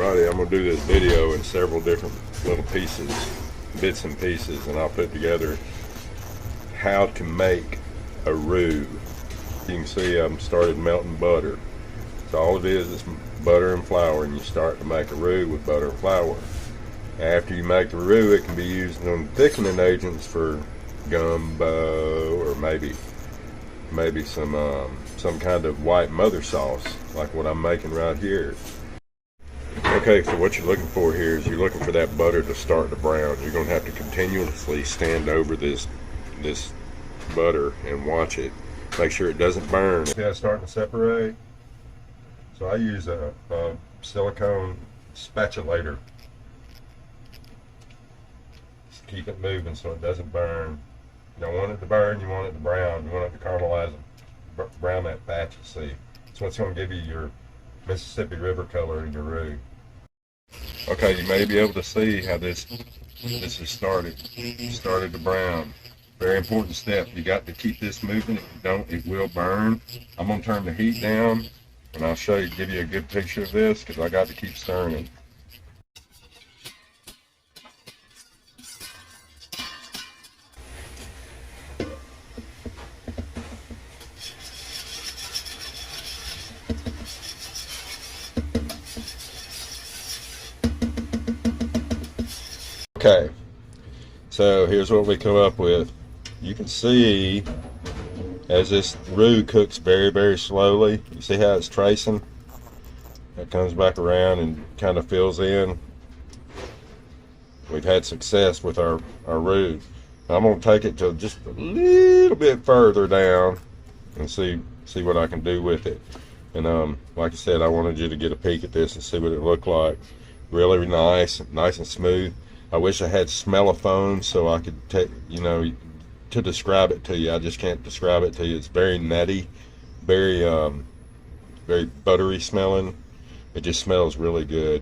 everybody, I'm going to do this video in several different little pieces, bits and pieces, and I'll put together how to make a roux. You can see I've started melting butter. So all it is butter and flour, and you start to make a roux with butter and flour. After you make the roux, it can be used on thickening agents for gumbo, or maybe some kind of white mother sauce, like what I'm making right here. Okay, so what you're looking for here is you're looking for that butter to start to brown. You're going to have to continuously stand over this butter and watch it. Make sure it doesn't burn. See how it's starting to separate? So I use a silicone spatulator. Just keep it moving so it doesn't burn. You don't want it to burn, you want it to brown. You want it to caramelize and brown that fat you see. That's what's going to give you your Mississippi River color in your roux. Okay, you may be able to see how this has started to brown. Very important step. You got to keep this moving. If you don't, it will burn. I'm going to turn the heat down, and I'll give you a good picture of this, because I got to keep stirring it. Okay, so here's what we come up with. You can see as this roux cooks very, very slowly, you see how it's tracing? It comes back around and kind of fills in. We've had success with our roux. I'm going to take it to just a little bit further down and see what I can do with it. And like I said, I wanted you to get a peek at this and see what it looked like. Really nice and smooth. I wish I had smellophone so I could take, to describe it to you. I just can't describe it to you. It's very nutty, very buttery smelling. It just smells really good.